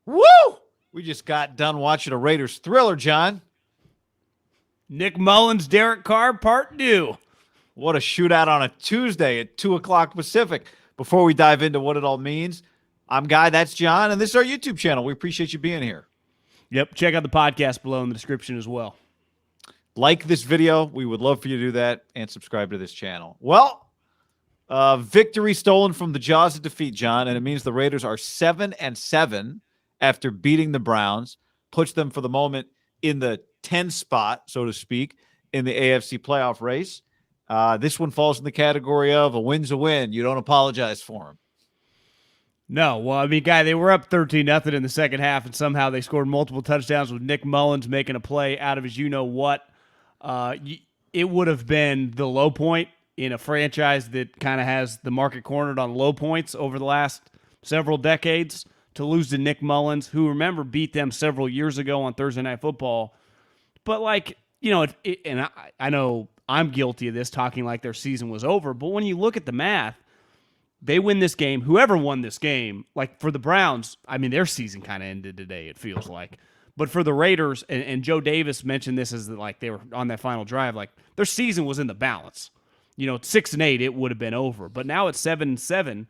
Woo! We just got done watching a Raiders thriller, John. Nick Mullins, Derek Carr, part 2. What a shootout on a Tuesday at 2 o'clock Pacific. Before we dive into what it all means, I'm Guy, that's John, and this is our YouTube channel. We appreciate you being here. Yep, check out the podcast below in the description as well. Like this video. We would love for you to do that, and subscribe to this channel. Well, victory stolen from the jaws of defeat, John, and it means the Raiders are 7-7 after beating the Browns, puts them for the moment in the 10 spot, so to speak, in the AFC playoff race. This one falls in the category of a win's a win. You don't apologize for them. No, well, I mean, Guy, they were up 13-0 in the second half, and somehow they scored multiple touchdowns with Nick Mullins making a play out of his you-know-what. It would have been the low point in a franchise that kind of has the market cornered on low points over the last several decades to lose to Nick Mullins, who, remember, beat them several years ago on Thursday Night Football. But, like, you know, and I know I'm guilty of this, talking like their season was over, but when you look at the math, they win this game. Whoever won this game, like for the Browns, I mean, their season kind of ended today, it feels like. But for the Raiders, and Joe Davis mentioned this as like they were on that final drive, like their season was in the balance. You know, 6-8, it would have been over. But now it's 7-7.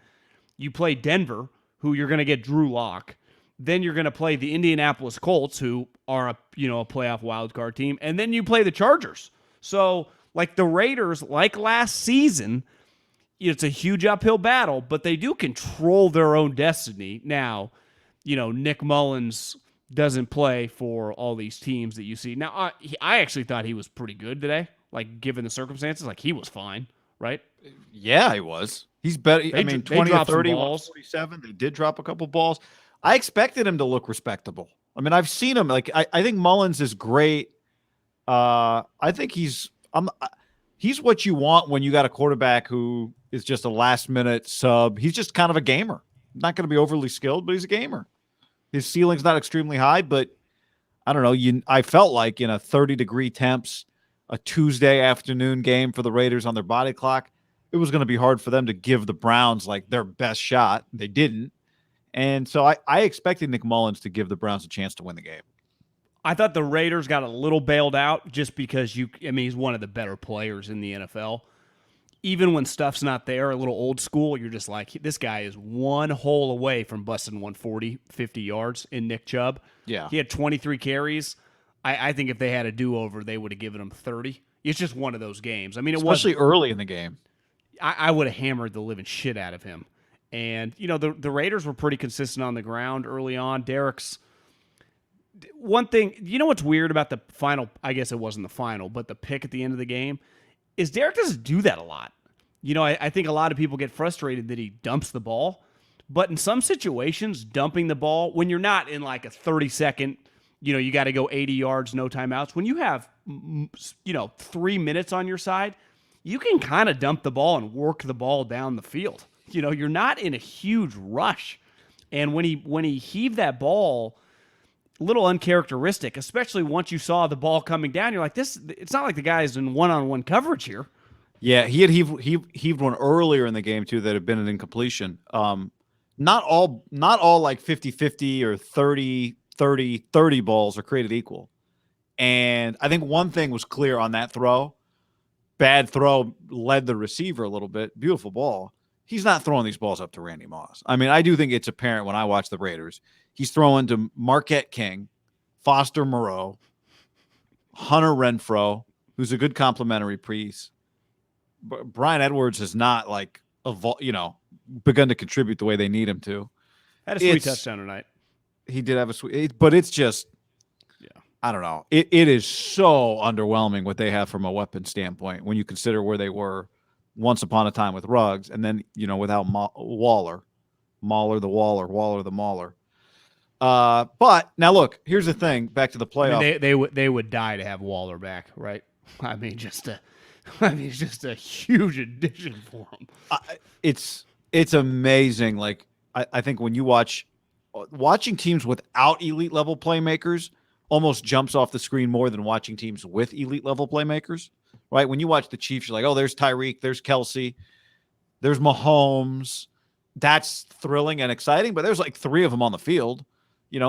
You play Denver, who you're going to get Drew Lock. Then you're going to play the Indianapolis Colts, who are a playoff wildcard team. And then you play the Chargers. So, like the Raiders, like last season, it's a huge uphill battle, but they do control their own destiny. Now, Nick Mullins doesn't play for all these teams that you see. Now, I actually thought he was pretty good today, like given the circumstances. Like he was fine, right? Yeah, he was. He's better. I mean, 20 or 30, 147. They did drop a couple balls. I expected him to look respectable. I mean, I've seen him. Like I think Mullins is great. I think he's what you want when you got a quarterback who is just a last-minute sub. He's just kind of a gamer. Not going to be overly skilled, but he's a gamer. His ceiling's not extremely high, but I don't know. I felt like in a 30-degree temps, a Tuesday afternoon game for the Raiders on their body clock, it was going to be hard for them to give the Browns like their best shot. They didn't. And so I expected Nick Mullins to give the Browns a chance to win the game. I thought the Raiders got a little bailed out just because he's one of the better players in the NFL. Even when stuff's not there, a little old school, you're just like, this guy is one hole away from busting 140, 50 yards in Nick Chubb. Yeah. He had 23 carries. I think if they had a do-over, they would have given him 30. It's just one of those games. I mean, especially early in the game. I would have hammered the living shit out of him. And, the Raiders were pretty consistent on the ground early on. Derek's one thing, what's weird about the final, I guess it wasn't the final, but the pick at the end of the game, is Derek doesn't do that a lot. I think a lot of people get frustrated that he dumps the ball. But in some situations, dumping the ball, when you're not in like a 30-second, you got to go 80 yards, no timeouts. When you have, 3 minutes on your side, you can kind of dump the ball and work the ball down the field. You're not in a huge rush. And when he heaved that ball, a little uncharacteristic, especially once you saw the ball coming down, you're like, it's not like the guy's in one-on-one coverage here. Yeah, he heaved one earlier in the game too that had been an incompletion. Not all like 50-50 or 30-30 balls are created equal. And I think one thing was clear on that throw. Bad throw led the receiver a little bit. Beautiful ball. He's not throwing these balls up to Randy Moss. I mean, I do think it's apparent when I watch the Raiders. He's throwing to Marquette King, Foster Moreau, Hunter Renfrow, who's a good complimentary piece. Brian Edwards has not begun to contribute the way they need him to. Had a sweet touchdown tonight. He did have a sweet, but it's just, I don't know. It is so underwhelming what they have from a weapon standpoint when you consider where they were once upon a time with Ruggs, and then without Waller the Mauler. But now look, here's the thing. Back to the playoff. I mean, they would die to have Waller back, right? I mean, just a huge addition for him. It's amazing. Like I think when you watching teams without elite level playmakers almost jumps off the screen more than watching teams with elite level playmakers. Right? When you watch the Chiefs, you're like, oh, there's Tyreek, there's Kelsey, there's Mahomes. That's thrilling and exciting, but there's like 3 of them on the field.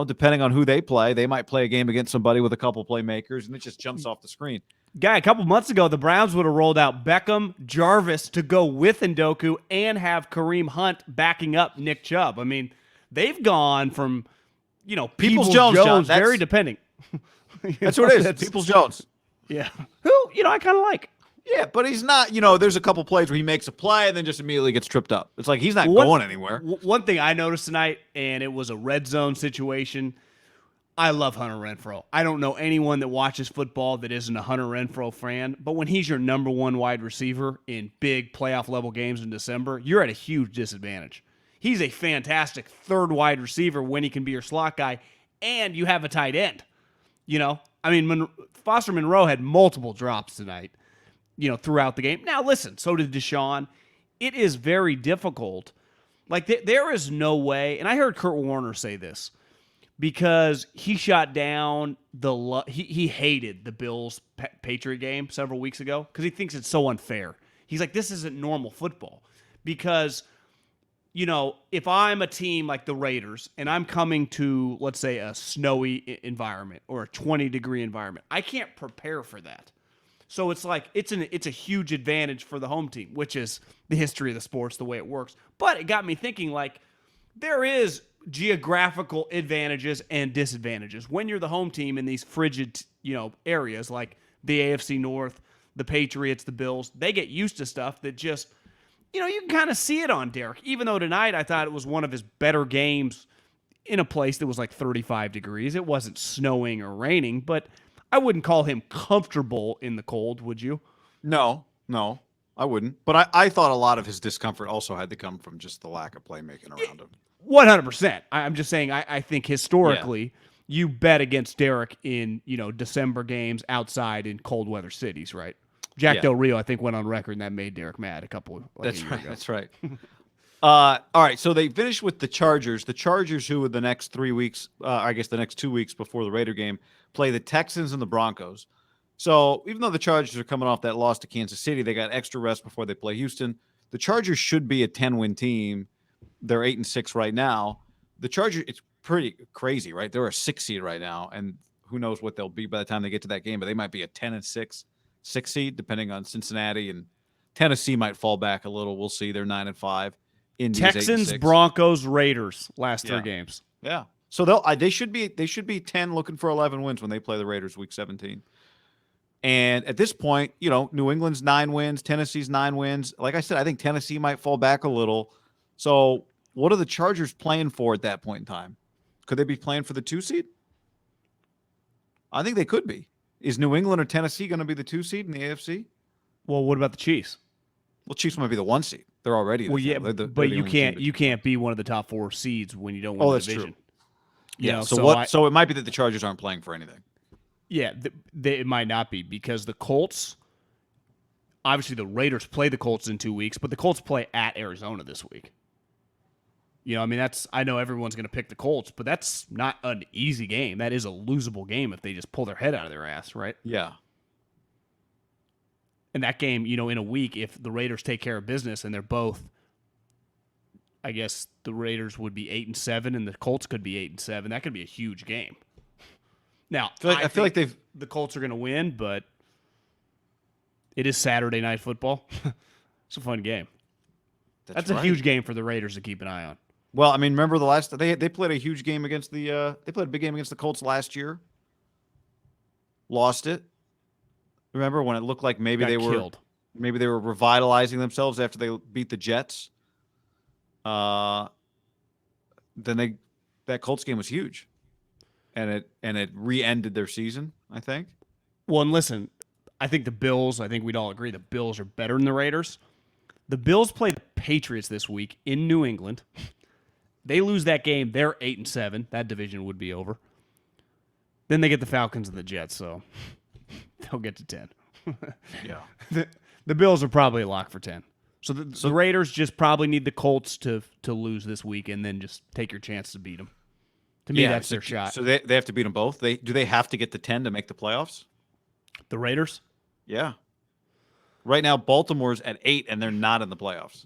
depending on who they play, they might play a game against somebody with a couple playmakers, and it just jumps off the screen. Guy, a couple months ago, the Browns would have rolled out Beckham, Jarvis to go with Ndoku and have Kareem Hunt backing up Nick Chubb. I mean, they've gone from, Peoples-Jones, very depending. That's what it is. Peoples-Jones. Yeah. Who, I kind of like. Yeah, but he's not, there's a couple plays where he makes a play and then just immediately gets tripped up. It's like he's not going anywhere. One thing I noticed tonight, and it was a red zone situation, I love Hunter Renfrow. I don't know anyone that watches football that isn't a Hunter Renfrow fan, but when he's your number one wide receiver in big playoff level games in December, you're at a huge disadvantage. He's a fantastic third wide receiver when he can be your slot guy, and you have a tight end. Foster Monroe had multiple drops tonight, throughout the game. Now, listen, so did Deshaun. It is very difficult. Like, there is no way, and I heard Kurt Warner say this, because he shot down he hated the Bills Patriot game several weeks ago because he thinks it's so unfair. He's like, this isn't normal football because, if I'm a team like the Raiders and I'm coming to, let's say, a snowy environment or a 20-degree environment, I can't prepare for that. So it's like it's a huge advantage for the home team, which is the history of the sports, the way it works. But it got me thinking, like, there is geographical advantages and disadvantages when you're the home team in these frigid, areas like the AFC North, the Patriots, the Bills. They get used to stuff that just, you can kind of see it on Derek. Even though tonight I thought it was one of his better games in a place that was like 35 degrees. It wasn't snowing or raining, but I wouldn't call him comfortable in the cold, would you? No, I wouldn't. But I thought a lot of his discomfort also had to come from just the lack of playmaking around him. 100%. I'm just saying, I think historically, you bet against Derek in, December games outside in cold weather cities, right? Jack Del Rio, I think, went on record, and that made Derek mad a couple That's years right. ago. That's right. All right, so they finished with the Chargers. The Chargers, who the next 3 weeks, the next 2 weeks before the Raider game, play the Texans and the Broncos. So even though the Chargers are coming off that loss to Kansas City, they got extra rest before they play Houston. The Chargers should be a 10-win team. They're 8-6 right now. The Chargers, it's pretty crazy, right? They're a 6 seed right now, and who knows what they'll be by the time they get to that game, but they might be a 10-6 seed, depending on Cincinnati, and Tennessee might fall back a little. We'll see. They're 9-5. Indy's Texans, 8-6. Broncos, Raiders, last 3 games. Yeah. So they should be 10 looking for 11 wins when they play the Raiders week 17. And at this point, New England's 9 wins, Tennessee's 9 wins. Like I said, I think Tennessee might fall back a little. So what are the Chargers playing for at that point in time? Could they be playing for the 2 seed? I think they could be. Is New England or Tennessee going to be the 2 seed in the AFC? Well, what about the Chiefs? Well, Chiefs might be the 1 seed. They're already. Well, yeah, but you can't be one of the top 4 seeds when you don't win the division. True. Yeah. So it might be that the Chargers aren't playing for anything. Yeah, it might not be because the Colts. Obviously, the Raiders play the Colts in 2 weeks, but the Colts play at Arizona this week. I know everyone's going to pick the Colts, but that's not an easy game. That is a losable game if they just pull their head out of their ass, right? Yeah. And that game, in a week, if the Raiders take care of business and they're both, I guess the Raiders would be 8-7 and the Colts could be 8-7. That could be a huge game. Now, I feel like the Colts are going to win, but it is Saturday Night Football. It's a fun game. That's right. A huge game for the Raiders to keep an eye on. Well, remember they played a huge game against they played a big game against the Colts last year. Lost it. Remember when it looked like maybe they were revitalizing themselves after they beat the Jets. Then that Colts game was huge, and it re-ended their season, I think. Well, and listen, I think the Bills. I think we'd all agree the Bills are better than the Raiders. The Bills play the Patriots this week in New England. They lose that game, they're 8-7. That division would be over. Then they get the Falcons and the Jets, so they'll get to 10. Yeah. The Bills are probably a lock for 10. So the Raiders just probably need the Colts to lose this week and then just take your chance to beat them. To me, that's their shot. So they have to beat them both? Do they have to get to 10 to make the playoffs? The Raiders? Yeah. Right now, Baltimore's at 8, and they're not in the playoffs.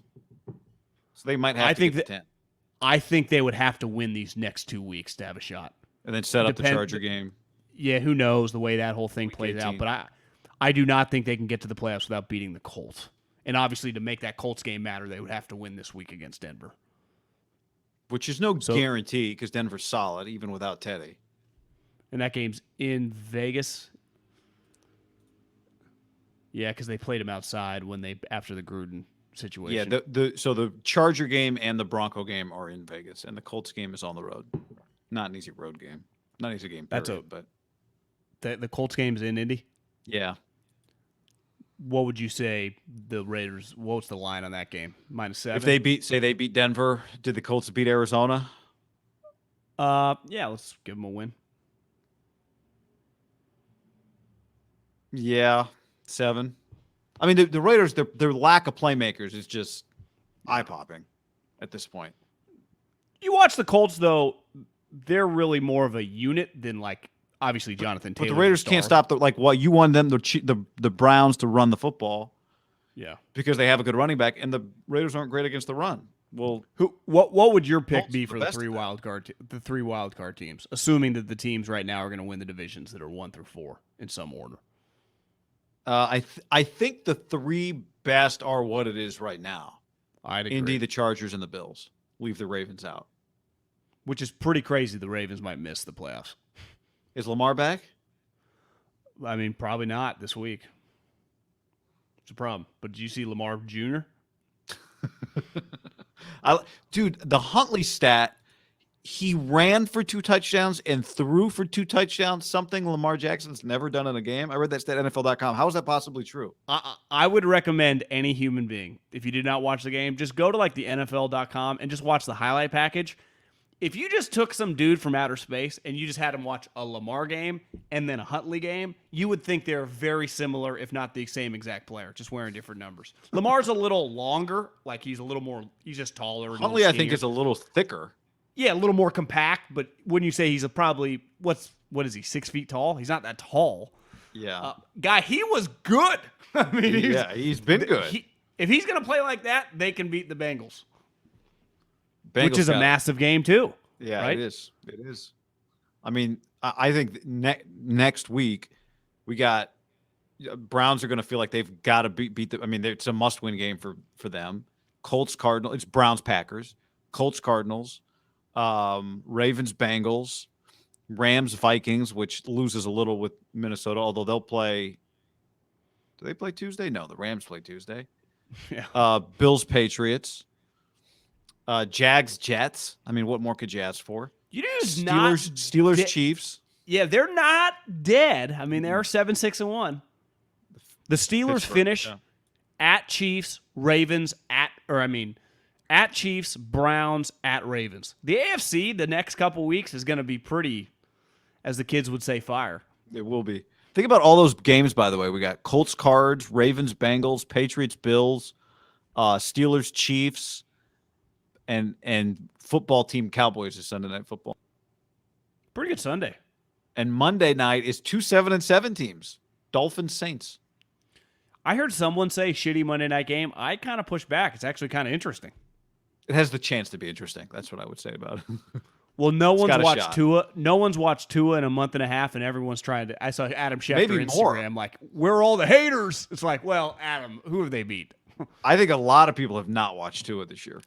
So they might have to get to 10. I think they would have to win these next 2 weeks to have a shot. And then set up the Charger game. Yeah, who knows the way that whole thing Week plays 18. out. But I do not think they can get to the playoffs without beating the Colts. And obviously, to make that Colts game matter, they would have to win this week against Denver. Which is no guarantee because Denver's solid, even without Teddy. And that game's in Vegas. Yeah, because they played him outside after the Gruden situation. Yeah, so the Charger game and the Bronco game are in Vegas, and the Colts game is on the road. Not an easy road game. Not an easy game. Period, but the Colts game's in Indy. Yeah. What would you say the Raiders? What's the line on that game? -7. If they beat Denver, did the Colts beat Arizona? Yeah, let's give them a win. Yeah, 7. I mean, the Raiders, their lack of playmakers is just eye-popping at this point. You watch the Colts, though, they're really more of a unit than, like, obviously Jonathan Taylor. But the Raiders can't stop you want them, the Browns, to run the football. Yeah. Because they have a good running back, and the Raiders aren't great against the run. Well, what would your pick be for the three wild card teams, assuming that the teams right now are going to win the divisions that are 1 through 4 in some order? I think the 3 best are what it is right now. I'd agree. Indy, the Chargers, and the Bills. Leave the Ravens out. Which is pretty crazy. The Ravens might miss the playoffs. Is Lamar back? I mean, probably not this week. It's a problem. But did you see Lamar Jr.? Dude, the Huntley stat, he ran for 2 touchdowns and threw for 2 touchdowns, something Lamar Jackson's never done in a game. I read that stat at NFL.com. How is that possibly true? I would recommend any human being, if you did not watch the game, just go to like the NFL.com and just watch the highlight package. If you just took some dude from outer space and you just had him watch a Lamar game and then a Huntley game, you would think they're very similar, if not the same exact player, just wearing different numbers. Lamar's a little longer, like he's just taller. Huntley, I think, is a little thicker. Yeah, a little more compact, but wouldn't you say he's probably, what is he, 6 feet tall? He's not that tall. Yeah. Guy, he was good. I mean, he's been good. If he's going to play like that, they can beat the Bengals. Bengals which is a massive game too. Yeah, right? It is. I mean, I think next week we got Browns are going to feel like they've got to beat the. I mean, it's a must-win game for them. Colts, Cardinals. It's Browns, Packers. Colts, Cardinals. Ravens, Bengals. Rams, Vikings, which loses a little with Minnesota, although they'll play. Do they play Tuesday? No, the Rams play Tuesday. Yeah. Bills, Patriots. Jags, Jets. I mean, what more could you ask for? Steelers, Chiefs. Yeah, they're not dead. I mean, they're 7-6-1. The Steelers finish at Chiefs, Ravens, at Chiefs, Browns, at Ravens. The AFC the next couple weeks is going to be pretty, as the kids would say, fire. It will be. Think about all those games, by the way. We got Colts, Cards, Ravens, Bengals, Patriots, Bills, Steelers, Chiefs, and football team Cowboys is Sunday Night Football. Pretty good Sunday. And Monday night is 2 7-7 teams. Dolphins, Saints. I heard someone say shitty Monday night game. I kind of push back. It's actually kind of interesting. It has the chance to be interesting. That's what I would say about it. Well, no one's watched Tua. No one's watched Tua in a month and a half, and everyone's trying to. I saw Adam Schefter Instagram like, "Where are all the haters?" It's like, well, Adam, who have they beat? I think a lot of people have not watched Tua this year.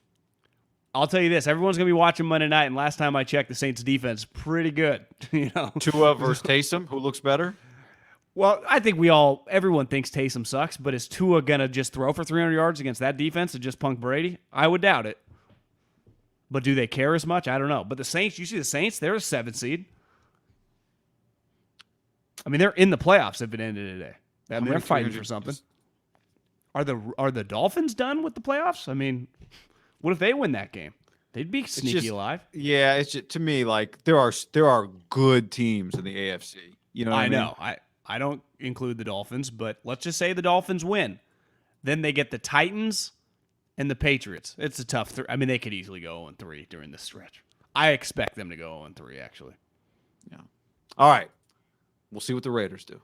I'll tell you this: everyone's going to be watching Monday night, and last time I checked, the Saints' defense is pretty good. Tua versus Taysom, who looks better? Well, I think everyone thinks Taysom sucks, but is Tua going to just throw for 300 yards against that defense and just punk Brady? I would doubt it. But do they care as much? I don't know. But the Saints, you see the Saints, they're a 7 seed. I mean, they're in the playoffs if it ended today. I mean, they're fighting for something. Are the Dolphins done with the playoffs? I mean, what if they win that game? They'd be sneaky alive. Yeah, it's just, to me, like there are good teams in the AFC. You know what I mean? Know. I don't include the Dolphins, but let's just say the Dolphins win. Then they get the Titans and the Patriots. It's a tough I mean, they could easily go 0-3 during this stretch. I expect them to go 0-3, actually. Yeah. All right. We'll see what the Raiders do.